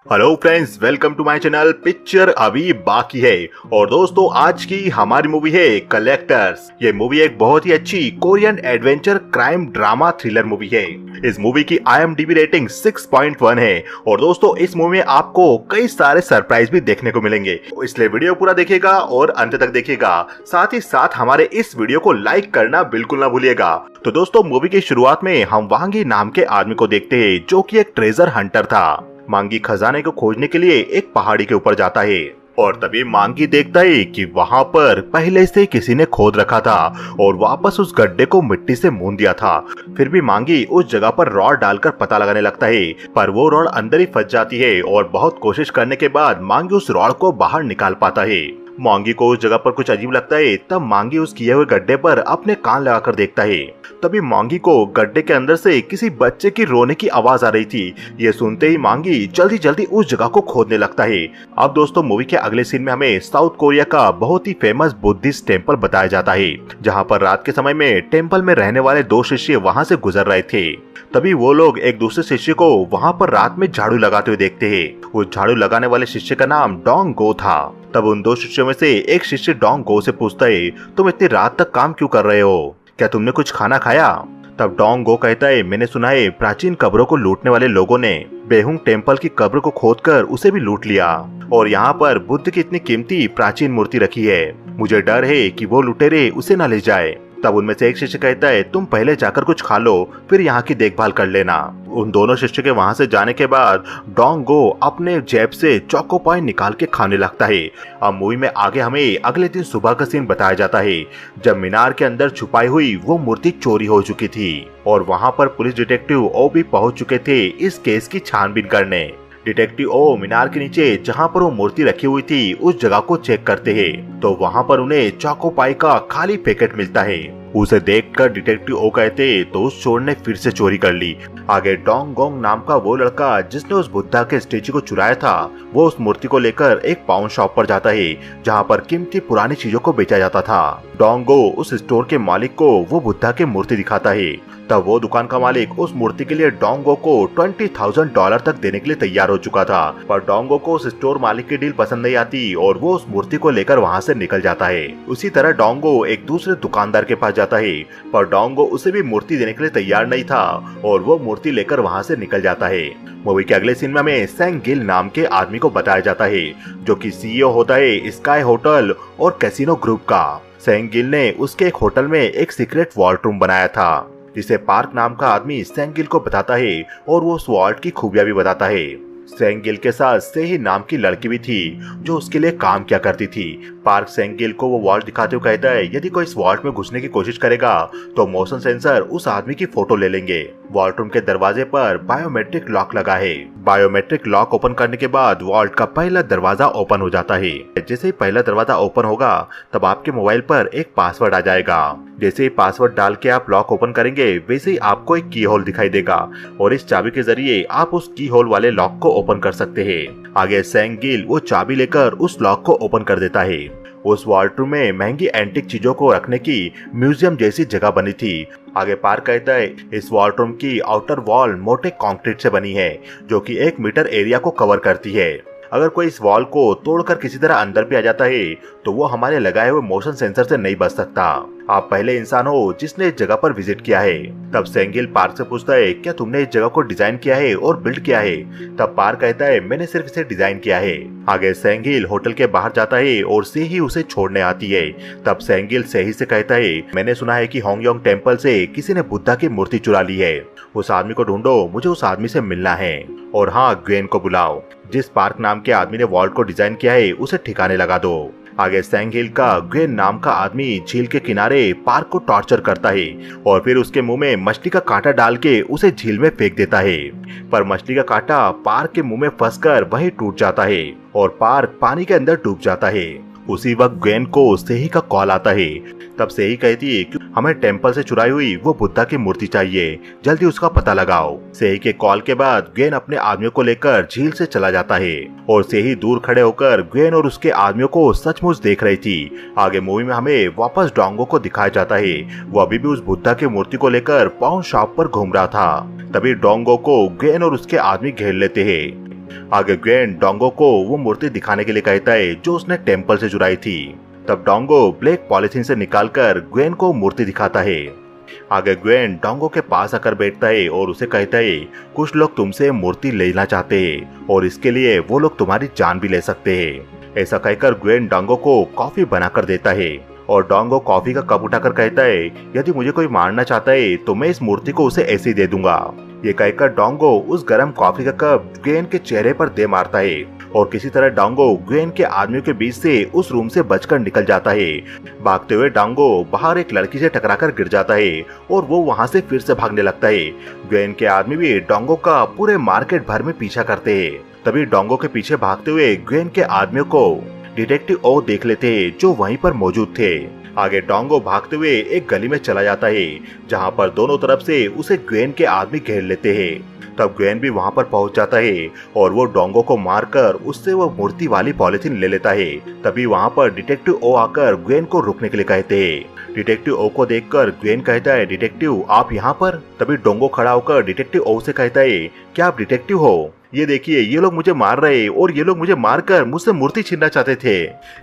Hello friends, welcome to my channel. Picture अभी बाकी है। और दोस्तों, आज की हमारी मूवी है कलेक्टर्स। ये मूवी एक बहुत ही अच्छी Korean adventure crime drama thriller movie है। इस मूवी की IMDb रेटिंग 6.1 है। और दोस्तों, इस मूवी में आपको कई सारे सरप्राइज भी देखने को मिलेंगे, इसलिए वीडियो पूरा देखिएगा और अंत तक देखिएगा। साथ ही साथ हमारे इस वीडियो को लाइक करना बिल्कुल ना भूलिएगा। तो दोस्तों, मूवी की शुरुआत में हम वांगी नाम के आदमी को देखते हैं, जो कि एक ट्रेजर हंटर था। मांगी खजाने को खोजने के लिए एक पहाड़ी के ऊपर जाता है और तभी मांगी देखता है कि वहाँ पर पहले से किसी ने खोद रखा था और वापस उस गड्ढे को मिट्टी से मूंद दिया था। फिर भी मांगी उस जगह पर रॉड डालकर पता लगाने लगता है, पर वो रॉड अंदर ही फंस जाती है और बहुत कोशिश करने के बाद मांगी उस रॉड को बाहर निकाल पाता है। मांगी को उस जगह पर कुछ अजीब लगता है। तब मांगी उस किए हुए गड्ढे पर अपने कान लगाकर देखता है। तभी मांगी को गड्ढे के अंदर से किसी बच्चे की रोने की आवाज आ रही थी। ये सुनते ही मांगी जल्दी जल्दी उस जगह को खोदने लगता है। अब दोस्तों, मूवी के अगले सीन में हमें साउथ कोरिया का बहुत ही फेमस बुद्धिस्ट टेम्पल बताया जाता है, जहाँ पर रात के समय में टेम्पल में रहने वाले दो शिष्य वहाँ से गुजर रहे थे। तभी वो लोग एक दूसरे शिष्य को वहाँ पर रात में झाड़ू लगाते हुए देखते हैं। उस झाड़ू लगाने वाले शिष्य का नाम डोंग गो था। तब उन दो शिष्यों में से एक शिष्य डोंग गो से पूछता है, तुम इतनी रात तक काम क्यों कर रहे हो? क्या तुमने कुछ खाना खाया? तब डोंग गो कहता है, मैंने सुना है प्राचीन कब्रों को लूटने वाले लोगों ने बेहुंग टेम्पल की कब्र को खोदकर उसे भी लूट लिया और यहाँ पर बुद्ध की इतनी कीमती प्राचीन मूर्ति रखी है। मुझे डर है कि वो लुटेरे उसे न ले जाए। तब उनमें से एक शिष्य कहता है, तुम पहले जाकर कुछ खा लो, फिर यहाँ की देखभाल कर लेना। उन दोनों शिष्य के वहाँ से जाने के बाद डोंग गो अपने जेब से चोको पाई निकाल के खाने लगता है। अब मूवी में आगे हमें अगले दिन सुबह का सीन बताया जाता है, जब मीनार के अंदर छुपाई हुई वो मूर्ति चोरी हो चुकी थी और वहाँ पर पुलिस डिटेक्टिव ओ भी पहुँच चुके थे इस केस की छानबीन करने। डिटेक्टिव ओ मीनार के नीचे जहाँ पर वो मूर्ति रखी हुई थी उस जगह को चेक करते हैं, तो वहाँ पर उन्हें चोको पाई का खाली पैकेट मिलता है। उसे देखकर डिटेक्टिव ओ कहते, तो उस चोर ने फिर से चोरी कर ली। आगे डोंग गोंग नाम का वो लड़का जिसने उस बुद्धा के स्टेचू को चुराया था, वो उस मूर्ति को लेकर एक पाउन शॉप पर जाता है, जहाँ पर कीमती पुरानी चीजों को बेचा जाता था। डोंग गो उस स्टोर के मालिक को वो बुद्धा की मूर्ति दिखाता है। तब वो दुकान का मालिक उस मूर्ति के लिए डोंगो को $20,000 तक देने के लिए तैयार हो चुका था, पर डोंगो को उस स्टोर मालिक की डील पसंद नहीं आती और वो उस मूर्ति को लेकर वहाँ से निकल जाता है। उसी तरह डोंगो एक दूसरे दुकानदार के पास जाता है, पर डोंगो उसे भी मूर्ति देने के लिए तैयार नहीं था और वो मूर्ति लेकर वहाँ से निकल जाता है। मूवी के अगले सीन में हमें सेंग गिल नाम के आदमी को बताया जाता है, जो कि CEO होता है स्काई होटल और कैसीनो ग्रुप का। सेंग गिल ने उसके एक होटल में एक सीक्रेट वॉल्ट रूम बनाया था, जिसे पार्क नाम का आदमी सेंग गिल को बताता है और वो उस वॉल्ट की खूबियां भी बताता है। सेंग गिल के साथ सेही नाम की लड़की भी थी, जो उसके लिए काम किया करती थी। पार्क सेंग गिल को वो वॉल्ट दिखाते हुए कहता है, यदि कोई इस वॉल्ट में घुसने की कोशिश करेगा तो मोशन सेंसर उस आदमी की फोटो ले लेंगे। वॉल्ट रूम के दरवाजे पर बायोमेट्रिक लॉक लगा है। बायोमेट्रिक लॉक ओपन करने के बाद वॉल्ट का पहला दरवाजा ओपन हो जाता है। जैसे ही पहला दरवाजा ओपन होगा, तब आपके मोबाइल पर एक पासवर्ड आ जाएगा। जैसे ही पासवर्ड डाल के आप लॉक ओपन करेंगे, वैसे ही आपको एक की होल दिखाई देगा और इस चाबी के जरिए आप उस की होल वाले लॉक को ओपन कर सकते हैं। आगे सेंग गिल वो चाबी लेकर उस लॉक को ओपन कर देता है। उस वॉल्ट रूम में महंगी एंटिक चीजों को रखने की म्यूजियम जैसी जगह बनी थी। आगे पार्क कहता है, इस वॉल्ट रूम की आउटर वॉल मोटे कंक्रीट से बनी है, जो कि 1 मीटर एरिया को कवर करती है। अगर कोई इस वॉल को तोड़कर किसी तरह अंदर भी आ जाता है, तो वो हमारे लगाए हुए मोशन सेंसर से नहीं बच सकता। आप पहले इंसान हो जिसने इस जगह पर विजिट किया है। तब सेंग गिल पार्क से पूछता है, क्या तुमने इस जगह को डिजाइन किया है और बिल्ड किया है? तब पार्क कहता है, मैंने सिर्फ इसे डिजाइन किया है। आगे सेंग गिल होटल के बाहर जाता है और सेही उसे छोड़ने आती है। तब सेंग गिल सेही से कहता है, मैंने सुना है कि होंगयोंग टेम्पल से किसी ने बुद्धा की मूर्ति चुरा ली है। उस आदमी को ढूंढो, मुझे उस आदमी से मिलना है। और हाँ, ग्वेन को बुलाओ। जिस पार्क नाम के आदमी ने वॉल्ट को डिजाइन किया है, उसे ठिकाने लगा दो। आगे सेंग गिल का ग्वेन नाम का आदमी झील के किनारे पार्क को टॉर्चर करता है और फिर उसके मुंह में मछली का कांटा डाल के उसे झील में फेंक देता है, पर मछली का कांटा पार्क के मुंह में फंसकर वहीं टूट जाता है और पार्क पानी के अंदर डूब जाता है। उसी वक्त ग्वेन को सेही का कॉल आता है। तब सेही कहती है कि हमें टेम्पल से चुराई हुई वो बुद्धा की मूर्ति चाहिए, जल्दी उसका पता लगाओ। सेही के कॉल के बाद ग्वेन अपने आदमियों को लेकर झील से चला जाता है और सेही दूर खड़े होकर ग्वेन और उसके आदमियों को सचमुच देख रही थी। आगे मूवी में हमें वापस डोंगो को दिखाया जाता है। वो अभी भी उस बुद्धा की मूर्ति को लेकर पाउन शॉप पर घूम रहा था। तभी डोंगो को ग्वेन और उसके आदमी घेर लेते हैं। आगे ग्वेन डोंगो को वो मूर्ति दिखाने के लिए कहता है जो उसने टेम्पल से चुराई थी। तब डोंगो ब्लैक पॉलिथीन से निकालकर ग्वेन को मूर्ति दिखाता है। आगे ग्वेन डोंगो के पास आकर बैठता है और उसे कहता है कुछ लोग तुमसे मूर्ति लेना चाहते हैं और इसके लिए वो लोग तुम्हारी जान भी ले सकते हैं। ऐसा कहकर ग्वेन डोंगो को कॉफी बनाकर देता है और डोंगो कॉफी का कप उठाकर कहता है यदि मुझे कोई मारना चाहता है तो मैं इस मूर्ति को उसे ऐसे ही दे दूंगा। ये कहकर डोंगो उस गर्म कॉफी का कप ग्वेन के चेहरे पर दे मारता है और किसी तरह डोंगो ग्वेन के आदमियों के बीच से उस रूम से बचकर निकल जाता है। भागते हुए डोंगो बाहर एक लड़की से टकराकर गिर जाता है और वो वहां से फिर से भागने लगता है। ग्वेन के आदमी भी डोंगो का पूरे मार्केट भर में पीछा करते हैं। तभी डोंगो के पीछे भागते हुए ग्वेन के आदमियों को डिटेक्टिव ओ देख लेते हैं जो वहीं पर मौजूद थे। आगे डोंगो भागते हुए एक गली में चला जाता है जहां पर दोनों तरफ से उसे ग्वेन के आदमी घेर लेते हैं। तब ग्वेन भी वहां पर पहुंच जाता है और वो डोंगो को मारकर उससे वो मूर्ति वाली पॉलिथीन ले लेता है। तभी वहां पर डिटेक्टिव ओ आकर ग्वेन को रुकने के लिए कहते हैं। डिटेक्टिव ओ को देखकर ग्वेन कहता है डिटेक्टिव आप यहाँ पर। तभी डोंगो खड़ा होकर डिटेक्टिव ओ से कहता है क्या आप डिटेक्टिव हो? ये देखिए ये लोग मुझे मार रहे हैं और ये लोग मुझे मारकर मुझसे मूर्ति छीनना चाहते थे।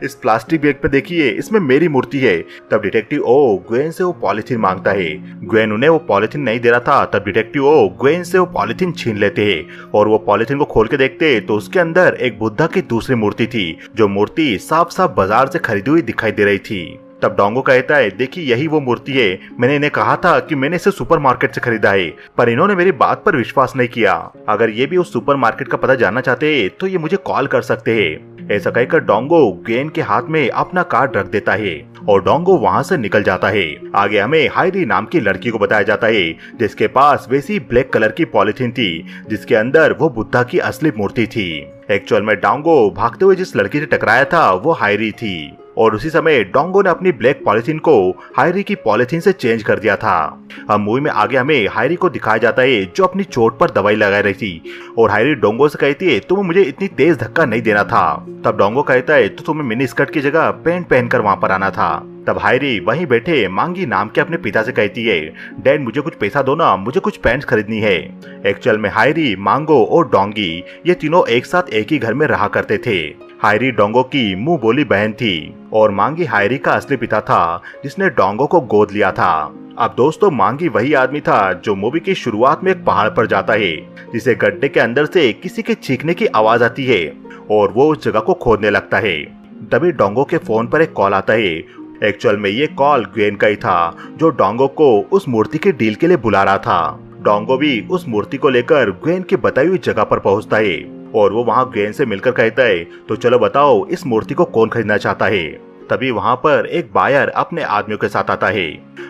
इस प्लास्टिक बैग पे देखिए इसमें मेरी मूर्ति है। तब डिटेक्टिव ओ ग्वेन से वो पॉलिथीन मांगता है। ग्वेन उन्हें वो पॉलिथीन नहीं दे रहा था। तब डिटेक्टिव ओ ग्वेन से वो पॉलिथीन छीन लेते हैं और वो पॉलिथीन को खोल के देखते तो उसके अंदर एक बुद्धा की दूसरी मूर्ति थी जो मूर्ति साफ साफ बाजार से खरीदी हुई दिखाई दे रही थी। तब डोंगो कहता है देखिए यही वो मूर्ति है। मैंने इन्हें कहा था कि मैंने इसे सुपरमार्केट से खरीदा है पर इन्होंने मेरी बात पर विश्वास नहीं किया। अगर ये भी उस सुपरमार्केट का पता जानना चाहते हैं तो ये मुझे कॉल कर सकते हैं। ऐसा कहकर डोंगो ग्वेन के हाथ में अपना कार्ड रख देता है और डोंगो वहां से निकल जाता है। आगे हमें हायरी नाम की लड़की को बताया जाता है जिसके पास वैसी ब्लैक कलर की पॉलिथीन थी जिसके अंदर वो बुद्धा की असली मूर्ति थी। एक्चुअल में डोंगो भागते हुए जिस लड़की से टकराया था वो हायरी थी और उसी समय डोंगो ने अपनी ब्लैक पॉलिथीन को हायरी की पॉलिथीन से चेंज कर दिया था। अब मूवी में आगे हमें हायरी को दिखाया जाता है जो अपनी चोट पर दवाई लगा रही थी और हायरी डोंगो से कहती है तुम्हें मुझे इतनी तेज धक्का नहीं देना था। तब डोंगो कहता है तो तुम्हें मिनी स्कर्ट की जगह पैंट पहनकर वहां पर आना था। तब हायरी वहीं बैठे मांगी नाम के अपने पिता से कहती है डैड मुझे कुछ पैसा दो ना, मुझे कुछ पैंट खरीदनी है। एक्चुअल में हायरी, मांगो और डोंगी ये तीनों एक साथ एक ही घर में रहा करते थे। हायरी डोंगो की मुंह बोली बहन थी और मांगी हायरी का असली पिता था जिसने डोंगो को गोद लिया था। अब दोस्तों मांगी वही आदमी था जो मूवी की शुरुआत में एक पहाड़ पर जाता है जिसे गड्ढे के अंदर से किसी के चीखने की आवाज आती है और वो उस जगह को खोदने लगता है। तभी डोंगो के फोन पर एक कॉल आता है। एक्चुअल में ये कॉल ग्वेन का ही था जो डोंगो को उस मूर्ति के डील के लिए बुला रहा था। डोंगो भी उस मूर्ति को लेकर ग्वेन की बताई हुई जगह पर पहुंचता है और वो वहां ग्वेन से मिलकर कहता है तो चलो बताओ इस मूर्ति को कौन खरीदना चाहता है। तभी वहां पर एक बायर अपने आदमियों के साथ आता है।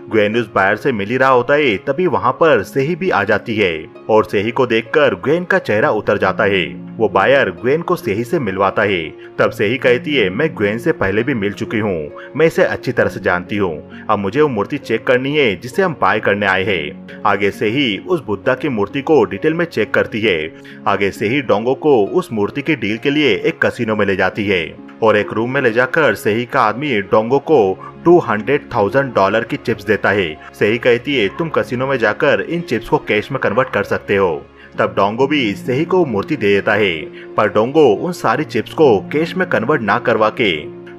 ग्वेन उस बायर से मिल ही रहा होता है तभी वहां पर सेही भी आ जाती है और सेही को देखकर ग्वेन का चेहरा उतर जाता है। वो बायर ग्वेन को सेही से मिलवाता है। तब सेही कहती है मैं ग्वेन से पहले भी मिल चुकी हूँ, मैं इसे अच्छी तरह से जानती हूँ। अब मुझे वो मूर्ति चेक करनी है जिसे हम बाय करने आए हैं। आगे से ही उस बुद्धा की मूर्ति को डिटेल में चेक करती है। आगे से ही डोंगो को उस मूर्ति की डील के लिए एक कसिनो में ले जाती है और एक रूम में ले जाकर सेही का आदमी डोंगो को $200,000 की चिप्स देता है। सेही कहती है तुम कसिनो में जाकर इन चिप्स को कैश में कन्वर्ट कर सकते हो। तब डोंगो भी सेही को मूर्ति दे देता है पर डोंगो उन सारी चिप्स को कैश में कन्वर्ट ना करवा के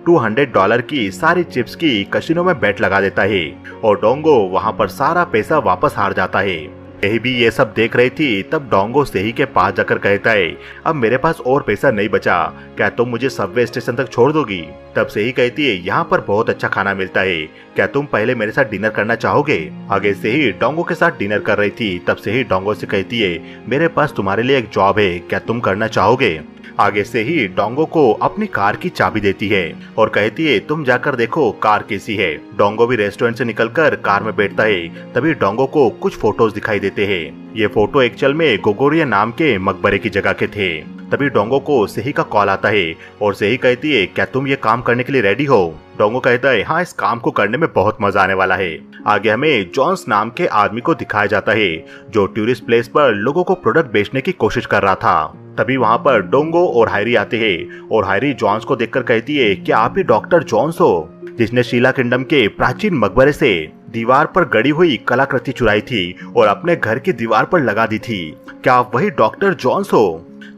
$200 की सारी चिप्स की कसिनो में बेट लगा देता है और डोंगो वहां पर सारा पैसा वापस हार जाता है। सेही भी ये सब देख रही थी। तब डोंगो सेही के पास जाकर कहता है अब मेरे पास और पैसा नहीं बचा, क्या तुम मुझे सबवे स्टेशन तक छोड़ दोगी? तब सेही कहती है यहाँ पर बहुत अच्छा खाना मिलता है, क्या तुम पहले मेरे साथ डिनर करना चाहोगे? आगे सेही डोंगो के साथ डिनर कर रही थी। तब सेही डोंगो से कहती है मेरे पास तुम्हारे लिए एक जॉब है, क्या तुम करना चाहोगे? आगे से ही डोंगो को अपनी कार की चाबी देती है और कहती है तुम जाकर देखो कार कैसी है। डोंगो भी रेस्टोरेंट से निकलकर कार में बैठता है। तभी डोंगो को कुछ फोटोज दिखाई देते हैं। ये फोटो एक्चुअल में गोगोरिया नाम के मकबरे की जगह के थे। तभी डोंगो को सेही का कॉल आता है और सेही कहती है क्या तुम ये काम करने के लिए रेडी हो? डोंगो कहता है हाँ, इस काम को करने में बहुत मजा आने वाला है। आगे हमें जॉन्स नाम के आदमी को दिखाया जाता है जो टूरिस्ट प्लेस पर लोगों को प्रोडक्ट बेचने की कोशिश कर रहा था। तभी वहाँ पर डोंगो और हायरी आते हैं और हायरी जॉन्स को देखकर कहती है क्या आप ही डॉक्टर जॉन्स हो जिसने शीला किंगडम के प्राचीन मकबरे से दीवार पर गड़ी हुई कलाकृति चुराई थी और अपने घर की दीवार पर लगा दी थी। क्या आप वही डॉक्टर जॉन्स हो?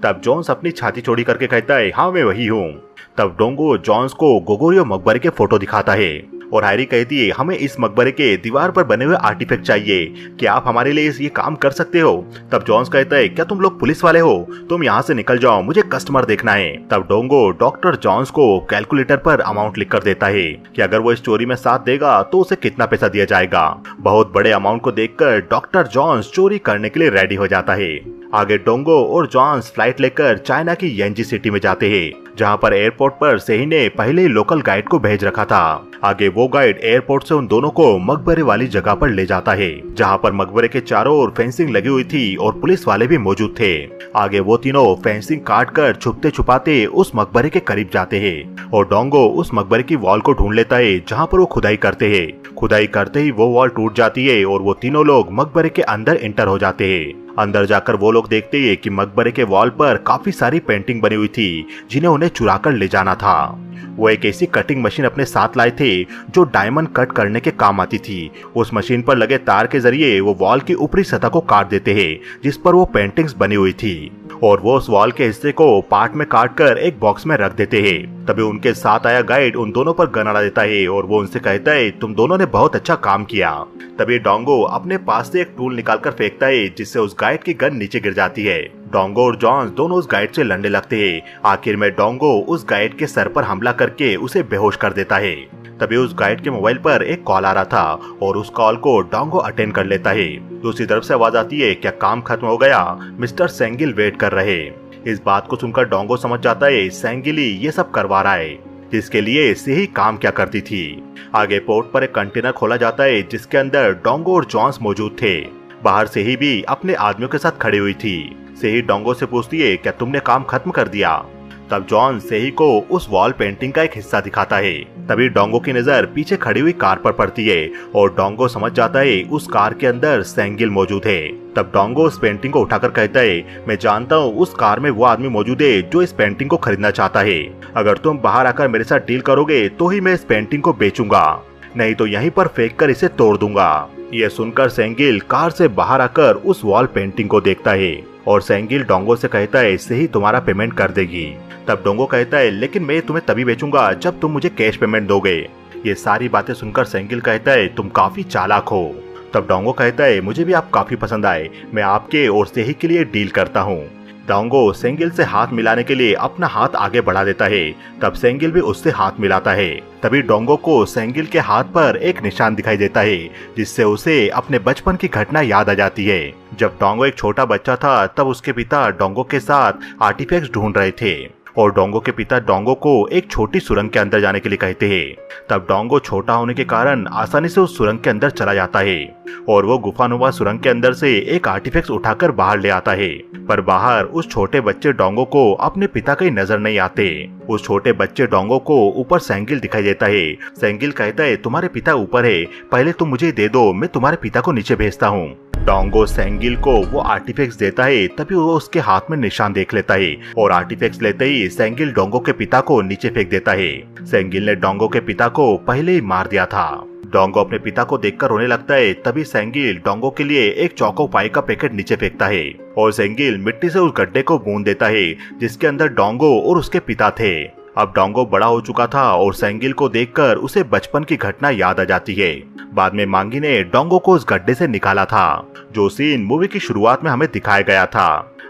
तब जॉन्स अपनी छाती चौड़ी करके कहता है, हाँ मैं वही हूँ। तब डोंगो जॉन्स को गोगोरियो मकबरे के फोटो दिखाता है और हैरी कहती है, हमें इस मकबरे के दीवार पर बने हुए आर्टिफैक्ट चाहिए, क्या आप हमारे लिए ये काम कर सकते हो? तब जॉन्स कहता है, क्या तुम लोग पुलिस वाले हो? तुम यहाँ से निकल जाओ, मुझे कस्टमर देखना है। तब डोंगो डॉक्टर जॉन्स को कैलकुलेटर पर अमाउंट लिख कर देता है कि अगर वो इस चोरी में साथ देगा तो उसे कितना पैसा दिया जाएगा। बहुत बड़े अमाउंट को देखकर डॉक्टर जॉन्स चोरी करने के लिए रेडी हो जाता है। आगे डोंगो और जॉन्स फ्लाइट लेकर चाइना की यांजी सिटी में जाते हैं, जहां पर एयरपोर्ट पर सेही ने पहले ही लोकल गाइड को भेज रखा था। आगे वो गाइड एयरपोर्ट से उन दोनों को मकबरे वाली जगह पर ले जाता है, जहां पर मकबरे के चारों ओर फेंसिंग लगी हुई थी और पुलिस वाले भी मौजूद थे। आगे वो तीनों फेंसिंग काट कर छुपते छुपाते उस मकबरे के करीब जाते हैं और डोंगो उस मकबरे की वॉल को ढूंढ लेता है जहाँ पर वो खुदाई करते हैं। खुदाई करते ही वो वॉल टूट जाती है और वो तीनों लोग मकबरे के अंदर एंटर हो जाते हैं। अंदर जाकर वो लोग देखते हैं कि मकबरे के वॉल पर काफी सारी पेंटिंग बनी हुई थी जिन्हें उन्हें चुरा कर ले जाना था। वो एक ऐसी कटिंग मशीन अपने साथ लाए थे जो डायमंड कट करने के काम आती थी। उस मशीन पर लगे तार के जरिए वो वॉल की ऊपरी सतह को काट देते हैं जिस पर वो पेंटिंग्स बनी हुई थी और वो उस वॉल के हिस्से को पार्ट में काट कर एक बॉक्स में रख देते हैं। तभी उनके साथ आया गाइड उन दोनों पर गन अड़ा देता है और वो उनसे कहता है, तुम दोनों ने बहुत अच्छा काम किया। तभी डोंगो अपने पास से एक टूल निकालकर फेंकता है जिससे उस गाइड की गन नीचे गिर जाती है। डोंगो और जॉन्स दोनों उस गाइड से लड़ने लगते हैं। आखिर में डोंगो उस गाइड के सर पर हमला करके उसे बेहोश कर देता है। तभी उस गाइड के मोबाइल पर एक कॉल आ रहा था और उस कॉल को डोंगो अटेंड कर लेता है। दूसरी तरफ से आवाज आती है, क्या काम खत्म हो गया? मिस्टर सेंगिल वेट कर रहे। इस बात को सुनकर डोंगो समझ जाता है सेंगिल ही ये सब करवा रहा है, जिसके लिए सही काम क्या करती थी। आगे पोर्ट पर एक कंटेनर खोला जाता है जिसके अंदर डोंगो और जॉन्स मौजूद थे। बाहर से ही भी अपने आदमियों के साथ खड़ी हुई थी। सेही डोंगो से पूछती है, क्या तुमने काम खत्म कर दिया? तब जॉन सेही को उस वॉल पेंटिंग का एक हिस्सा दिखाता है। तभी डोंगो की नजर पीछे खड़ी हुई कार पर पड़ती है और डोंगो समझ जाता है उस कार के अंदर सेंगिल मौजूद है। तब डोंगो उस पेंटिंग को उठाकर कहता है, मैं जानता हूँ उस कार में वो आदमी मौजूद है जो इस पेंटिंग को खरीदना चाहता है। अगर तुम बाहर आकर मेरे साथ डील करोगे तो ही मैं इस पेंटिंग को बेचूंगा, नहीं तो यहीं पर फेंक कर इसे तोड़ दूंगा। यह सुनकर सेंगिल कार से बाहर आकर उस वॉल पेंटिंग को देखता है और सेंगिल डोंगो से कहता है, सही तुम्हारा पेमेंट कर देगी। तब डोंगो कहता है, लेकिन मैं तुम्हें तभी बेचूंगा जब तुम मुझे कैश पेमेंट दोगे। ये सारी बातें सुनकर सेंगिल कहता है, तुम काफी चालाक हो। तब डोंगो कहता है, मुझे भी आप काफी पसंद आए, मैं आपके और सेही के लिए डील करता हूँ। डोंगो सेंगिल से हाथ मिलाने के लिए अपना हाथ आगे बढ़ा देता है। तब सेंगिल भी उससे हाथ मिलाता है। तभी डोंगो को सेंगिल के हाथ पर एक निशान दिखाई देता है जिससे उसे अपने बचपन की घटना याद आ जाती है। जब डोंगो एक छोटा बच्चा था तब उसके पिता डोंगो के साथ आर्टिफैक्ट्स ढूंढ रहे थे और डोंगो के पिता डोंगो को एक छोटी सुरंग के अंदर जाने के लिए कहते हैं। तब डोंगो छोटा होने के कारण आसानी से उस सुरंग के अंदर चला जाता है और वो गुफानुमा सुरंग के अंदर से एक आर्टिफैक्ट उठाकर बाहर ले आता है। पर बाहर उस छोटे बच्चे डोंगो को अपने पिता कहीं नजर नहीं आते। उस छोटे बच्चे डोंगो को ऊपर सेंगिल दिखाई देता है। सेंगिल कहता है, तुम्हारे पिता ऊपर है, पहले तुम मुझे दे दो, मैं तुम्हारे पिता को नीचे भेजता हूँ। डोंगो सेंगिल को वो आर्टिफैक्ट्स देता है। तभी वो उसके हाथ में निशान देख लेता है और आर्टिफैक्ट्स लेते ही सेंगिल डोंगो के पिता को नीचे फेंक देता है। सेंगिल ने डोंगो के पिता को पहले ही मार दिया था। डोंगो अपने पिता को देखकर रोने लगता है। तभी सेंगिल डोंगो के लिए एक चौको पाई का पैकेट नीचे फेंकता है और सेंगिल मिट्टी से उस गड्ढे को बूंद देता है जिसके अंदर डोंगो और उसके पिता थे। अब डोंगो बड़ा हो चुका था और सेंगिल को देखकर उसे बचपन की घटना याद आ जाती है। बाद में मांगी ने डोंगो को उस गड्ढे से निकाला था, जो सीन मूवी की शुरुआत में हमें दिखाया गया था।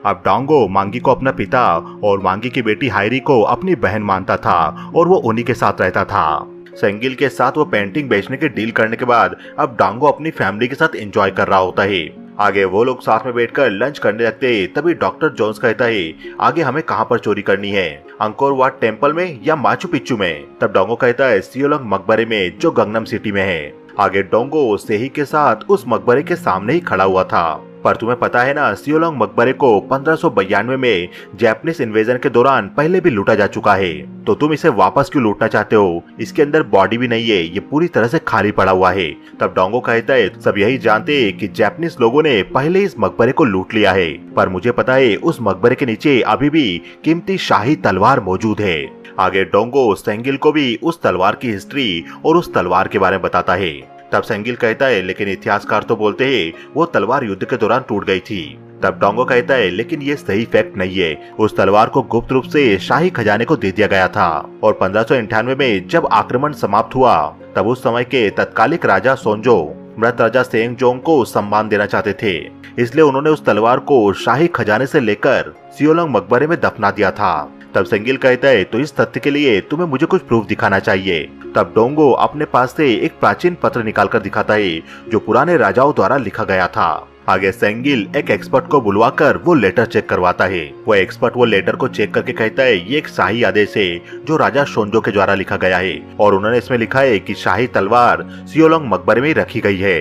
अब डोंगो मांगी को अपना पिता और मांगी की बेटी हायरी को अपनी बहन मानता था और वो उन्हीं के साथ रहता था। सेंगिल के साथ वो पेंटिंग बेचने की डील करने के बाद अब डोंगो अपनी फैमिली के साथ एंजॉय कर रहा होता है। आगे वो लोग साथ में बैठकर लंच करने लगते हैं। तभी डॉक्टर जोन्स कहता है, आगे हमें कहाँ पर चोरी करनी है, अंकोर वाट टेम्पल में या माचू पिच्चू में? तब डोंगो कहता है, सियोलोंग मकबरे में जो गंगनम सिटी में है। आगे डोंगो सेही के साथ उस मकबरे के सामने ही खड़ा हुआ था। पर तुम्हें पता है ना, सियोलोंग मकबरे को 1592 में जापानीज इन्वेजन के दौरान पहले भी लूटा जा चुका है, तो तुम इसे वापस क्यों लूटना चाहते हो? इसके अंदर बॉडी भी नहीं है, ये पूरी तरह से खाली पड़ा हुआ है। तब डोंगो कहता है, सब यही जानते हैं कि जापानीज लोगों ने पहले इस मकबरे को लूट लिया है, पर मुझे पता है उस मकबरे के नीचे अभी भी कीमती शाही तलवार मौजूद है। आगे डोंगो सेंगिल को भी उस तलवार की हिस्ट्री और उस तलवार के बारे में बताता है। तब सेंगिल कहता है लेकिन इतिहासकार तो बोलते हैं वो तलवार युद्ध के दौरान टूट गई थी। तब डोंगो कहता है लेकिन ये सही फैक्ट नहीं है, उस तलवार को गुप्त रूप से शाही खजाने को दे दिया गया था और 1598 में जब आक्रमण समाप्त हुआ तब उस समय के तत्कालिक राजा सोंजो मृत राजा सेंगजोंग को सम्मान देना चाहते थे, इसलिए उन्होंने उस तलवार को शाही खजाने से लेकर सियोलोंग मकबरे में दफना दिया था। तब सेंगिल कहता है तो इस तथ्य के लिए तुम्हें मुझे कुछ प्रूफ दिखाना चाहिए। तब डोंगो अपने पास से एक प्राचीन पत्र निकालकर दिखाता है जो पुराने राजाओं द्वारा लिखा गया था। आगे सेंगिल एक एक्सपर्ट को बुलवाकर वो लेटर चेक करवाता है। वो एक्सपर्ट वो लेटर को चेक करके कहता है ये एक शाही आदेश है जो राजा शोंजो के द्वारा लिखा गया है और उन्होंने इसमें लिखा है कि शाही तलवार सियोलोंग मकबरे में रखी गई है।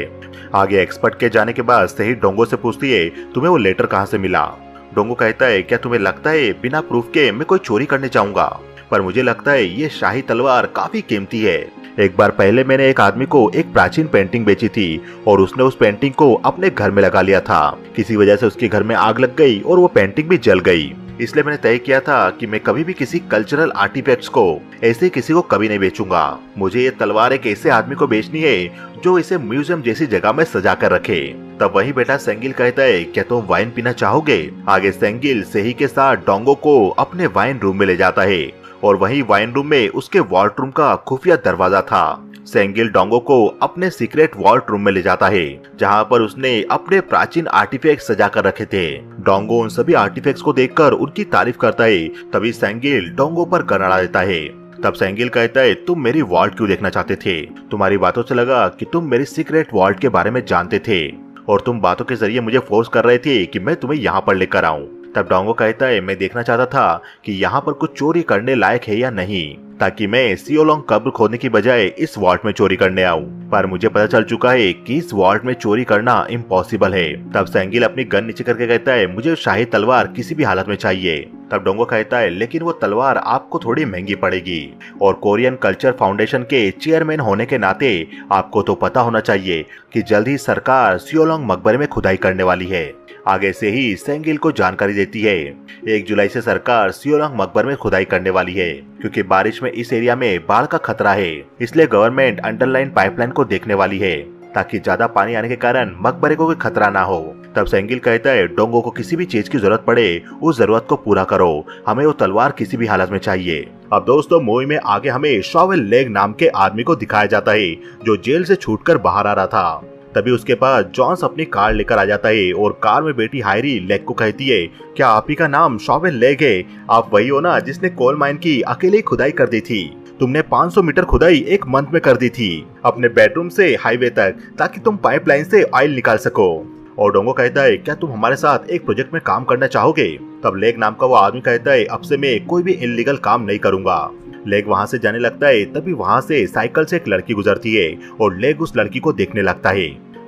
आगे एक्सपर्ट के जाने के बाद सही डोंगो से पूछती है तुम्हें वो लेटर कहाँ से मिला। डोंगो कहता है क्या तुम्हें लगता है बिना प्रूफ के मैं कोई चोरी करने जाऊंगा, पर मुझे लगता है ये शाही तलवार काफी कीमती है। एक बार पहले मैंने एक आदमी को एक प्राचीन पेंटिंग बेची थी और उसने उस पेंटिंग को अपने घर में लगा लिया था। किसी वजह से उसके घर में आग लग गई और वो पेंटिंग भी जल गई। इसलिए मैंने तय किया था कि मैं कभी भी किसी कल्चरल आर्टिफैक्ट्स को ऐसे किसी को कभी नहीं बेचूंगा। मुझे ये तलवार एक ऐसे आदमी को बेचनी है जो इसे म्यूजियम जैसी जगह में सजा कर रखे। तब वही बेटा सेंगिल कहता है क्या तुम वाइन पीना चाहोगे। आगे सेंगिल सेही के साथ डोंगो को अपने वाइन रूम में ले जाता है और वही वाइन रूम में उसके वॉल्ट रूम का खुफिया दरवाजा था। सेंगिल डोंगो को अपने सीक्रेट वॉल्ट रूम में ले जाता है जहाँ पर उसने अपने प्राचीन आर्टिफैक्ट सजा कर रखे थे। डोंगो उन सभी आर्टिफैक्ट्स को देखकर उनकी तारीफ करता है। तभी सेंगिल डोंगो पर गन अड़ा देता है। तब सेंगिल कहता है तुम मेरी वॉल्ट क्यों देखना चाहते थे, तुम्हारी बातों से लगा कि तुम मेरी सीक्रेट वॉल्ट के बारे में जानते थे और तुम बातों के जरिए मुझे फोर्स कर रहे थे कि मैं तुम्हें यहाँ पर लेकर आऊं। तब डोंगो कहता है मैं देखना चाहता था कि यहाँ पर कुछ चोरी करने लायक है या नहीं, ताकि मैं सियोलोंग कब्र खोदने की बजाय इस वॉल्ट में चोरी करने आऊं। पर मुझे पता चल चुका है कि इस वॉल्ट में चोरी करना इम्पॉसिबल है। तब सेंगिल अपनी गन नीचे करके कहता है मुझे शाही तलवार किसी भी हालत में चाहिए। तब डोंगो कहता है लेकिन वो तलवार आपको थोड़ी महंगी पड़ेगी और कोरियन कल्चर फाउंडेशन के चेयरमैन होने के नाते आपको तो पता होना चाहिए कि जल्द ही सरकार सियोलोंग मकबरे में खुदाई करने वाली है। आगे से ही सेंगिल को जानकारी देती है 1 जुलाई से सरकार सियोलोंग मकबरे में खुदाई करने वाली है क्योंकि बारिश में इस एरिया में बाढ़ का खतरा है, इसलिए गवर्नमेंट अंडरलाइन पाइपलाइन को देखने वाली है ताकि ज्यादा पानी आने के कारण मकबरे को कोई खतरा ना हो। तब सेंगिल कहता है डोंगो को किसी भी चीज की जरूरत पड़े उस जरूरत को पूरा करो, हमें वो तलवार किसी भी हालत में चाहिए। अब दोस्तों मूवी में आगे हमें शॉवेल लेग नाम के आदमी को दिखाया जाता है जो जेल से छूटकर बाहर आ रहा था। तभी उसके पास जॉन्स अपनी कार लेकर आ जाता है और कार में बैठी हायरी लेग को कहती है क्या आप ही का नाम शॉवेल लेग है, आप वही हो ना जिसने कोल माइन की अकेले खुदाई कर दी थी, तुमने 500 मीटर खुदाई एक मंथ में कर दी थी अपने बेडरूम से हाईवे तक ताकि तुम पाइपलाइन से ऑयल निकाल सको। और डोंगो कहता है क्या तुम हमारे साथ एक प्रोजेक्ट में काम करना चाहोगे। तब लेग नाम का वो आदमी कहता है अब से मैं कोई भी इनलीगल काम नहीं करूंगा। लेग वहाँ से जाने लगता है तभी वहाँ से साइकिल से एक लड़की गुजरती है और लेग उस लड़की को देखने लगता है।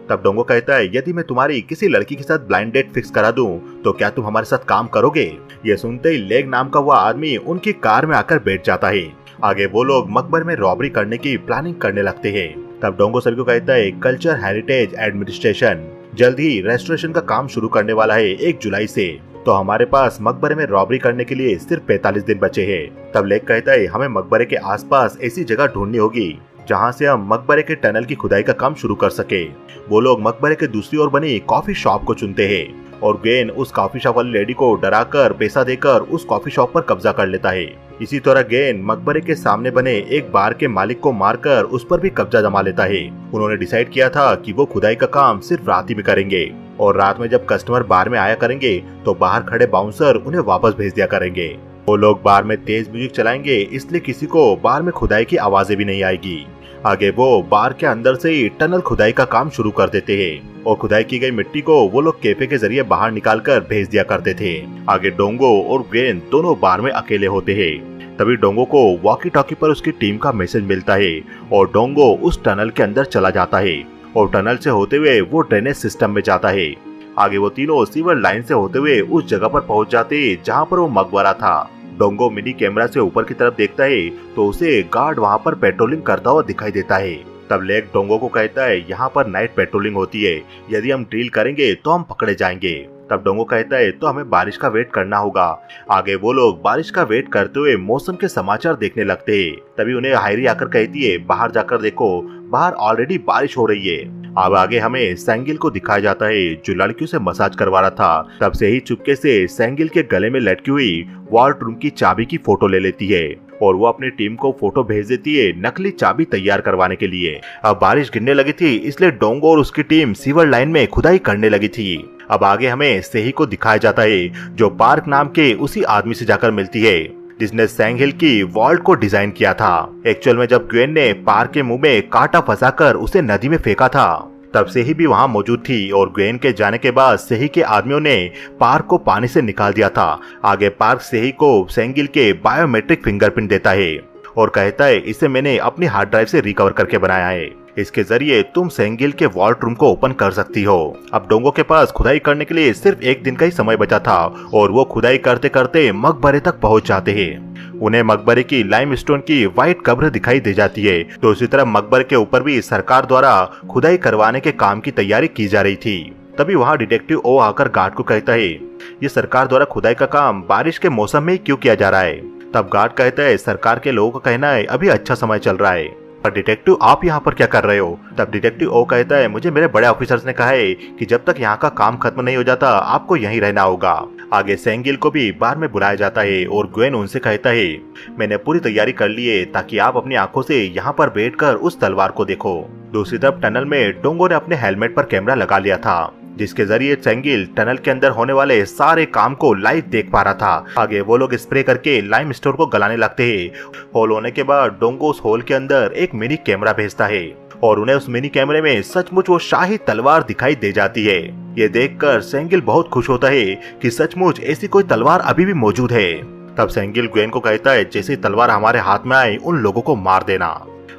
तब डोंगो कहता है यदि मैं तुम्हारी किसी लड़की के साथ ब्लाइंड डेट फिक्स करा दूं तो क्या तुम हमारे साथ काम करोगे। ये सुनते ही लेग नाम का वो आदमी उनकी कार में आकर बैठ जाता है। आगे वो लोग मकबरे में रॉबरी करने की प्लानिंग करने लगते हैं। तब डोंगो सभी को कहता है कल्चर हेरिटेज एडमिनिस्ट्रेशन जल्द ही रेस्टोरेशन का काम शुरू करने वाला है 1 जुलाई से, तो हमारे पास मकबरे में रॉबरी करने के लिए सिर्फ 45 दिन बचे हैं। तब लेग कहता है हमें मकबरे के आसपास ऐसी जगह ढूंढनी होगी जहां से हम मकबरे के टनल की खुदाई का काम शुरू कर सके। वो लोग मकबरे के दूसरी ओर बनी कॉफी शॉप को चुनते हैं और गेन उस कॉफी शॉप वाली लेडी को डराकर पैसा देकर उस कॉफी शॉप पर कब्जा कर लेता है। इसी तरह गेन मकबरे के सामने बने एक बार के मालिक को मारकर उस पर भी कब्जा जमा लेता है। उन्होंने डिसाइड किया था कि वो खुदाई का काम सिर्फ रात ही में करेंगे और रात में जब कस्टमर बार में आया करेंगे तो बाहर खड़े बाउंसर उन्हें वापस भेज दिया करेंगे। वो लोग बार में तेज म्यूजिक चलाएंगे इसलिए किसी को बार में खुदाई की आवाजें भी नहीं आएगी। आगे वो बार के अंदर से ही टनल खुदाई का काम शुरू कर देते हैं और खुदाई की गई मिट्टी को वो लोग कैफे के जरिए बाहर निकालकर भेज दिया करते थे। आगे डोंगो और गेन दोनों बार में अकेले होते हैं। तभी डोंगो को वॉकी टॉकी पर उसकी टीम का मैसेज मिलता है और डोंगो उस टनल के अंदर चला जाता है और टनल से होते हुए वो ड्रेनेज सिस्टम में जाता है। आगे वो तीनों सीवर लाइन से होते हुए उस जगह पर पहुंच जाते हैं जहाँ पर वो मकबरा था। डोंगो मिनी कैमरा से ऊपर की तरफ देखता है तो उसे गार्ड वहाँ पर पेट्रोलिंग करता हुआ दिखाई देता है। तब लेग डोंगो को कहता है यहाँ पर नाइट पेट्रोलिंग होती है, यदि हम ड्रिल करेंगे तो हम पकड़े जाएंगे। तब डोंगो कहता है तो हमें बारिश का वेट करना होगा। आगे वो लोग बारिश का वेट करते हुए मौसम के समाचार देखने लगते हैं। तभी उन्हें हायरी आकर कहती है बाहर जाकर देखो, बाहर ऑलरेडी बारिश हो रही है। अब आगे हमें सेंगिल को दिखाया जाता है जो लड़कियों से मसाज करवा रहा था। तब से ही चुपके से सेंगिल के गले में लटकी हुई वॉल्ट रूम की चाबी की फोटो ले लेती है और वो अपनी टीम को फोटो भेज देती है नकली चाबी तैयार करवाने के लिए। अब बारिश गिरने लगी थी इसलिए डोंगो और उसकी टीम सीवर लाइन में खुदाई करने लगी थी। अब आगे हमें सेही को दिखाया जाता है जो पार्क नाम के उसी आदमी से जाकर मिलती है जिसने सेंगिल की वॉल्ट को डिजाइन किया था। एक्चुअल में जब ग्वेन ने पार्क के मुंह में कांटा फंसाकर उसे नदी में फेंका था तब सेही भी वहां मौजूद थी और ग्वेन के जाने के बाद सेही के आदमियों ने पार्क को पानी से निकाल दिया था। आगे पार्क सेही को सेंगिल के बायोमेट्रिक फिंगरप्रिंट देता है और कहता है इसे मैंने अपनी हार्ड ड्राइव से रिकवर करके बनाया है, इसके जरिए तुम सेंगिल के वॉल्ट रूम को ओपन कर सकती हो। अब डोंगो के पास खुदाई करने के लिए सिर्फ एक दिन का ही समय बचा था और वो खुदाई करते करते मकबरे तक पहुंच जाते हैं। उन्हें मकबरे की लाइमस्टोन की व्हाइट कब्र दिखाई दे जाती है। दूसरी तरफ मकबरे के ऊपर भी सरकार द्वारा खुदाई करवाने के काम की तैयारी की जा रही थी। तभी वहाँ डिटेक्टिव ओ आकर गार्ड को कहता है ये सरकार द्वारा खुदाई का काम बारिश के मौसम में क्यों किया जा रहा है। तब गार्ड कहता है सरकार के लोगों का कहना है अभी अच्छा समय चल रहा है, पर डिटेक्टिव आप यहाँ पर क्या कर रहे हो। तब डिटेक्टिव ओ कहता है मुझे मेरे बड़े ऑफिसर्स ने कहा है कि जब तक यहाँ का काम खत्म नहीं हो जाता आपको यहीं रहना होगा। आगे सेंगिल को भी बार में बुलाया जाता है और ग्वेन उनसे कहता है मैंने पूरी तैयारी कर ली है ताकि आप अपनी आंखों से यहाँ पर बैठकर उस तलवार को देखो। दूसरी तरफ टनल में डोंगो ने अपने हेलमेट पर कैमरा लगा लिया था जिसके जरिए सेंगिल टनल के अंदर होने वाले सारे काम को लाइव देख पा रहा था। आगे वो लोग स्प्रे करके लाइम स्टोन को गलाने लगते हैं। होल होने के बाद डोंगो उस होल के अंदर एक मिनी कैमरा भेजता है और उन्हें उस मिनी कैमरे में सचमुच वो शाही तलवार दिखाई दे जाती है। ये देखकर सेंगिल बहुत खुश होता है कि सचमुच ऐसी कोई तलवार अभी भी मौजूद है। तब सेंगिल ग्वेन को कहता है जैसे तलवार हमारे हाथ में आए उन लोगों को मार देना।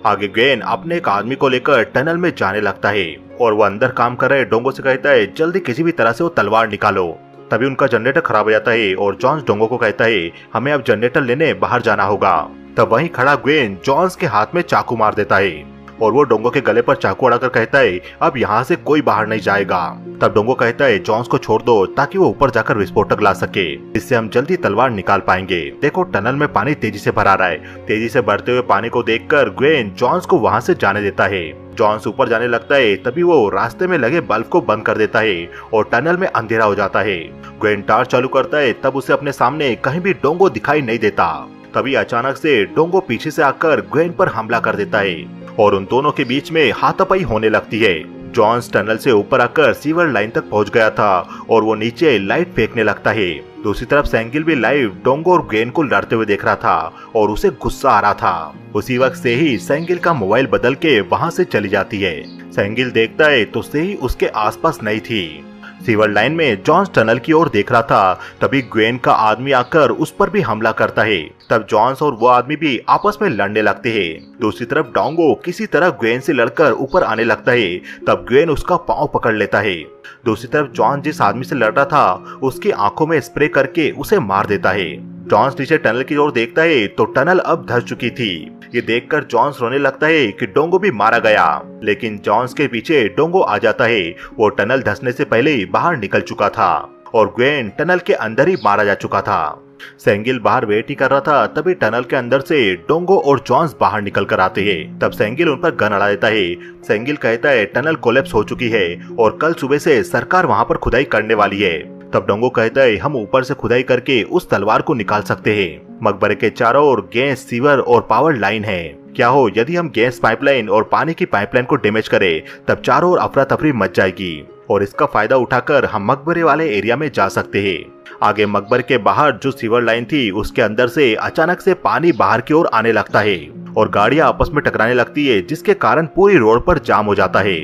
आगे ग्वेन अपने एक आदमी को लेकर टनल में जाने लगता है और वो अंदर काम कर रहे डोंगो से कहता है जल्दी किसी भी तरह से वो तलवार निकालो। तभी उनका जनरेटर खराब हो जाता है और जॉन्स डोंगो को कहता है हमें अब जनरेटर लेने बाहर जाना होगा। तब वहीं खड़ा ग्वेन जॉन्स के हाथ में चाकू मार देता है और वो डोंगो के गले पर चाकू अड़ाकर कहता है अब यहाँ से कोई बाहर नहीं जाएगा। तब डोंगो कहता है जॉन्स को छोड़ दो ताकि वो ऊपर जाकर विस्फोटक ला सके, इससे हम जल्दी तलवार निकाल पाएंगे। देखो टनल में पानी तेजी से भरा रहा है। तेजी से बढ़ते हुए पानी को देखकर ग्वेन जॉन्स को वहाँ से जाने देता है। जॉन्स ऊपर जाने लगता है तभी वो रास्ते में लगे बल्ब को बंद कर देता है और टनल में अंधेरा हो जाता है। ग्वेन टार्च चालू करता है तब उसे अपने सामने कहीं भी डोंगो दिखाई नहीं देता। तभी अचानक से डोंगो पीछे से आकर ग्वेन पर हमला कर देता है और उन दोनों के बीच में हाथापाई होने लगती है। जॉन्स टनल से ऊपर आकर सीवर लाइन तक पहुंच गया था और वो नीचे लाइट फेंकने लगता है। दूसरी तरफ सेंगिल भी लाइव डोंगो और ग्वेन को लड़ते हुए देख रहा था और उसे गुस्सा आ रहा था। उसी वक्त से ही सेंगिल का मोबाइल बदल के वहां से चली जाती है। सेंगिल देखता है तो सेही उसके आसपास नहीं थी। सीवर लाइन में जॉन्स टनल की ओर देख रहा था तभी ग्वेन का आदमी आकर उस पर भी हमला करता है। तब जॉन्स और वो आदमी भी आपस में लड़ने लगते हैं। दूसरी तरफ डोंगो किसी तरह ग्वेन से लड़कर ऊपर आने लगता है। तब ग्वेन उसका पांव पकड़ लेता है। दूसरी तरफ जॉन्स जिस आदमी से लड़ रहा था उसकी आंखों में स्प्रे करके उसे मार देता है। जॉन्स नीचे टनल की ओर देखता है तो टनल अब धंस चुकी थी। ये देखकर जॉन्स रोने लगता है कि डोंगो भी मारा गया, लेकिन जॉन्स के पीछे डोंगो आ जाता है। वो टनल धंसने से पहले ही बाहर निकल चुका था और ग्वेन टनल के अंदर ही मारा जा चुका था। सेंगिल बाहर वेट ही कर रहा था तभी टनल के अंदर से डोंगो और जॉन्स बाहर निकल कर आते हैं। तब सेंगिल उन पर गन अड़ा देता है। सेंगिल कहता है टनल कोलैप्स हो चुकी है और कल सुबह से सरकार वहाँ पर खुदाई करने वाली है। तब डोंगो कहता है हम ऊपर से खुदाई करके उस तलवार को निकाल सकते हैं। मकबरे के चारों ओर गैस, सीवर और पावर लाइन है। क्या हो यदि हम गैस पाइपलाइन और पानी की पाइपलाइन को डैमेज करें, तब चारों ओर अफरा तफरी मच जाएगी और इसका फायदा उठाकर हम मकबरे वाले एरिया में जा सकते हैं। आगे मकबरे के बाहर जो सीवर लाइन थी उसके अंदर से अचानक से पानी बाहर की ओर आने लगता है और गाड़ियां आपस में टकराने लगती है, जिसके कारण पूरी रोड पर जाम हो जाता है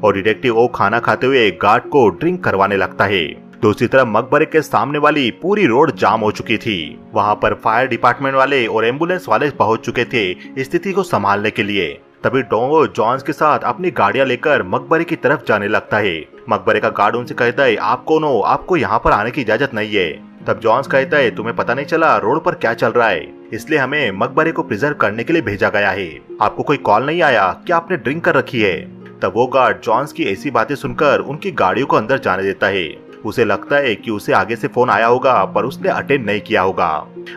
और डिटेक्टिव ओ खाना खाते हुए गार्ड को ड्रिंक करवाने लगता है। दूसरी तरफ मकबरे के सामने वाली पूरी रोड जाम हो चुकी थी। वहां पर फायर डिपार्टमेंट वाले और एम्बुलेंस वाले पहुंच चुके थे स्थिति को संभालने के लिए। तभी डोंगो जॉन्स के साथ अपनी गाड़ियां लेकर मकबरे की तरफ जाने लगता है। मकबरे का गार्ड उनसे कहता है आप कौन हो, आपको यहाँ पर आने की इजाजत नहीं है। तब जॉन्स कहता है तुम्हें पता नहीं चला रोड पर क्या चल रहा है, इसलिए हमें मकबरे को प्रिजर्व करने के लिए भेजा गया है। आपको कोई कॉल नहीं आया, क्या आपने ड्रिंक कर रखी है? तब वो गार्ड जॉन्स की ऐसी बातें सुनकर उनकी गाड़ियों को अंदर जाने देता है। उसे लगता है कि उसे आगे से फोन आया होगा पर उसने अटेंड नहीं किया होगा।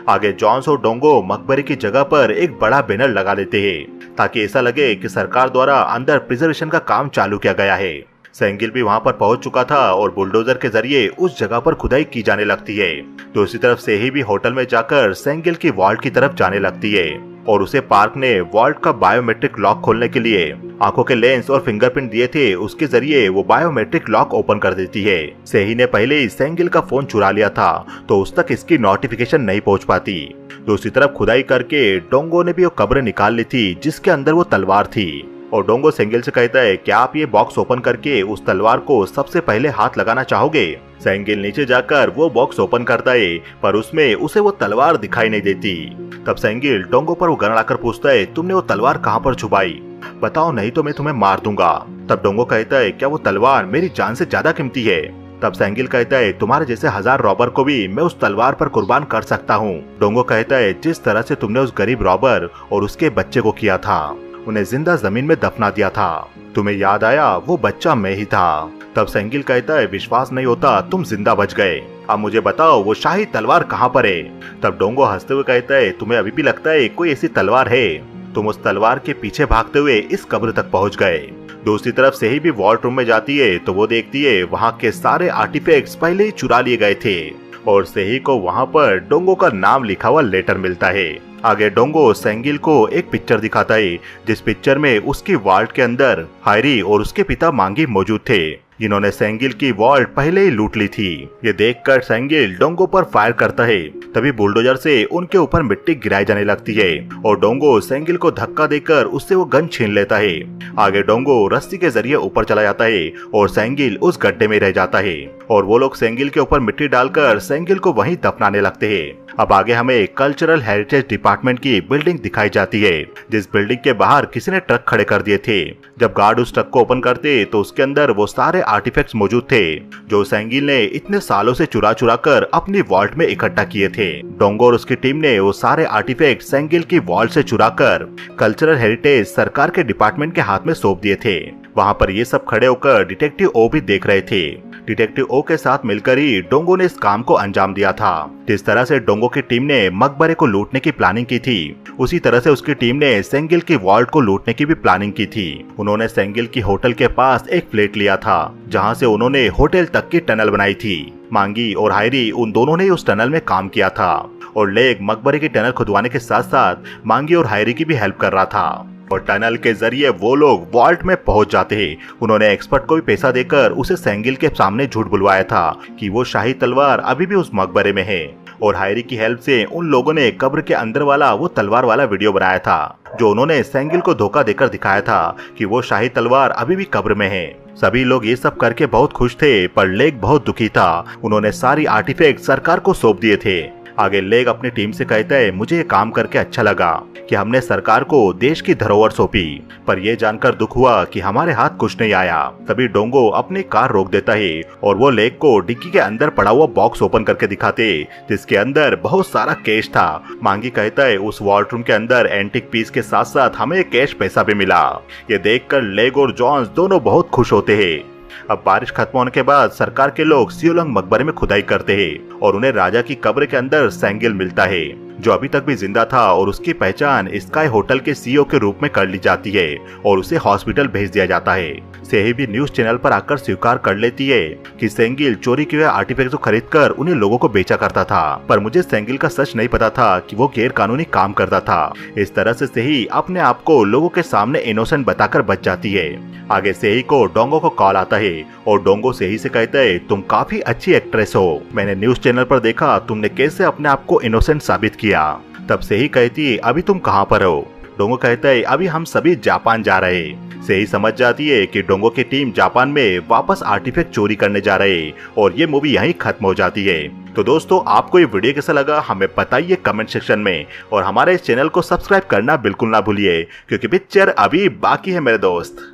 आगे जॉन्स और डोंगो मकबरे की जगह पर एक बड़ा बैनर लगा देते हैं ताकि ऐसा लगे कि सरकार द्वारा अंदर प्रिजर्वेशन का काम चालू किया गया है। सेंगिल भी वहां पर पहुंच चुका था और बुलडोजर के जरिए उस जगह पर खुदाई की जाने लगती है। दूसरी तरफ सेही भी होटल में जाकर सेंगिल की वॉल्ट की तरफ जाने लगती है और उसे पार्क ने वॉल्ट का बायोमेट्रिक लॉक खोलने के लिए आंखों के लेंस और फिंगरप्रिंट दिए थे, उसके जरिए वो बायोमेट्रिक लॉक ओपन कर देती है। सेही ने पहले ही सेंगिल का फोन चुरा लिया था तो उस तक इसकी नोटिफिकेशन नहीं पहुंच पाती। दूसरी तरफ खुदाई करके डोंगो ने भी वो कब्र निकाल ली थी जिसके अंदर वो तलवार थी और डोंगो सेंगिल से कहता है क्या आप ये बॉक्स ओपन करके उस तलवार को सबसे पहले हाथ लगाना चाहोगे। सेंगिल नीचे जाकर वो बॉक्स ओपन करता है पर उसमें उसे वो तलवार दिखाई नहीं देती। तब सेंगिल डोंगो पर वो गन लाकर पूछता है तुमने वो तलवार कहाँ पर छुपाई, बताओ नहीं तो मैं तुम्हें मार दूंगा। तब डोंगो कहता है क्या वो तलवार मेरी जान से ज्यादा कीमती है। तब सेंगिल कहता है तुम्हारे जैसे 1000 रॉबर को भी मैं उस तलवार पर कुर्बान कर सकता हूँ। डोंगो कहता है जिस तरह से तुमने उस गरीब रॉबर और उसके बच्चे को किया था, उन्हें जिंदा जमीन में दफना दिया था, तुम्हें याद आया वो बच्चा मैं ही था। तब सेंगिल कहता है विश्वास नहीं होता तुम जिंदा बच गए, अब मुझे बताओ वो शाही तलवार कहाँ पर है। तब डोंगो हंसते हुए कहता है तुम्हें अभी भी लगता है कोई ऐसी तलवार है, तुम उस तलवार के पीछे भागते हुए इस कब्र तक पहुंच गए। दूसरी तरफ से ही भी वॉल्ट रूम में जाती है तो वो देखती है वहाँ के सारे आर्टिफैक्ट्स पहले ही चुरा लिए गए थे और सेही को वहाँ पर डोंगो का नाम लिखा हुआ लेटर मिलता है। आगे डोंगो सेंगिल को एक पिक्चर दिखाता है जिस पिक्चर में उसकी वॉल्ट के अंदर हायरी और उसके पिता मांगी मौजूद थे जिन्होंने सेंगिल की वॉल्ट पहले ही लूट ली थी। ये देखकर सेंगिल डोंगो पर फायर करता है, तभी बुलडोजर से उनके ऊपर मिट्टी गिराई जाने लगती है और डोंगो सेंगिल को धक्का देकर उससे वो गन छीन लेता है। आगे डोंगो रस्सी के जरिए ऊपर चला जाता है और सेंगिल उस गड्ढे में रह जाता है और वो लोग सेंगिल के ऊपर मिट्टी डालकर सेंगिल को वहीं दफनाने लगते हैं। अब आगे हमें कल्चरल हेरिटेज डिपार्टमेंट की बिल्डिंग दिखाई जाती है जिस बिल्डिंग के बाहर किसी ने ट्रक खड़े कर दिए थे। जब गार्ड उस ट्रक को ओपन करते तो उसके अंदर वो सारे आर्टिफैक्ट्स मौजूद थे जो सेंगिल ने इतने सालों से चुरा चुरा कर अपनी वॉल्ट में इकट्ठा किए थे। डोंगो और उसकी टीम ने वो सारे आर्टिफैक्ट सेंगिल की वॉल्ट से चुरा कर कल्चरल हेरिटेज सरकार के डिपार्टमेंट के हाथ में सौंप दिए थे। वहाँ पर ये सब खड़े होकर डिटेक्टिव ओ भी देख रहे थे। डिटेक्टिव ओ के साथ मिलकर ही डोंगो ने इस काम को अंजाम दिया था। जिस तरह से डोंगो की टीम ने मकबरे को लूटने की प्लानिंग की थी उसी तरह से उसकी टीम ने सेंगिल की वॉल्ट को लूटने की भी प्लानिंग की थी। उन्होंने सेंगिल की होटल के पास एक फ्लैट लिया था जहां से उन्होंने होटल तक की टनल बनाई थी। मांगी और हायरी उन दोनों ने उस टनल में काम किया था और लेग मकबरे की टनल खुदवाने के साथ साथ मांगी और हायरी की भी हेल्प कर रहा था और टनल के जरिए वो लोग वॉल्ट में पहुंच जाते हैं। उन्होंने एक्सपर्ट को भी पैसा देकर उसे सेंगिल के सामने झूठ बुलवाया था कि वो शाही तलवार अभी भी उस मकबरे में है और हायरी की हेल्प से उन लोगों ने कब्र के अंदर वाला वो तलवार वाला वीडियो बनाया था जो उन्होंने सेंगिल को धोखा देकर दिखाया था कि वो शाही तलवार अभी भी कब्र में है। सभी लोग ये सब करके बहुत खुश थे पर लेग बहुत दुखी था। उन्होंने सारी आर्टिफैक्ट सरकार को सौंप दिए थे। आगे लेग अपनी टीम से कहता है मुझे ये काम करके अच्छा लगा कि हमने सरकार को देश की धरोहर सौंपी, पर यह जानकर दुख हुआ कि हमारे हाथ कुछ नहीं आया। तभी डोंगो अपनी कार रोक देता है और वो लेग को डिक्की के अंदर पड़ा हुआ बॉक्स ओपन करके दिखाते जिसके अंदर बहुत सारा कैश था। मांगी कहता है उस वॉल्ट रूम के अंदर एंटिक पीस के साथ साथ हमें कैश पैसा भी मिला। ये देखकर लेग और जॉन्स दोनों बहुत खुश होते हैं। अब बारिश खत्म होने के बाद सरकार के लोग सियोलंग मकबरे में खुदाई करते हैं और उन्हें राजा की कब्र के अंदर सेंगिल मिलता है जो अभी तक भी जिंदा था और उसकी पहचान स्काई होटल के सीईओ के रूप में कर ली जाती है और उसे हॉस्पिटल भेज दिया जाता है। सेही भी न्यूज चैनल पर आकर स्वीकार कर लेती है कि सेंगिल चोरी किए हुए आर्टिफैक्ट को खरीदकर उन्हें लोगों को बेचा करता था, पर मुझे सेंगिल का सच नहीं पता था कि वो गैर कानूनी काम करता था। इस तरह से सेही अपने आप को लोगों के सामने इनोसेंट बताकर बच जाती है। आगे सेही को डोंगो को कॉल आता है और डोंगो सेही से कहता है तुम काफी अच्छी एक्ट्रेस हो, मैंने न्यूज चैनल पर देखा तुमने कैसे अपने आप को इनोसेंट साबित किया। तब सेही कहती है अभी तुम कहाँ पर हो। डोंगो कहता है अभी हम सभी जापान जा रहे हैं। सेही समझ जाती है कि डोंगो की टीम जापान में वापस आर्टिफैक्ट चोरी करने जा रहे हैं और ये मूवी यहीं खत्म हो जाती है। तो दोस्तों आपको ये वीडियो कैसा लगा हमें बताइए कमेंट सेक्शन में और हमारे इस चैनल को सब्सक्राइब करना बिल्कुल ना भूलिए क्योंकि पिक्चर अभी बाकी है मेरे दोस्त।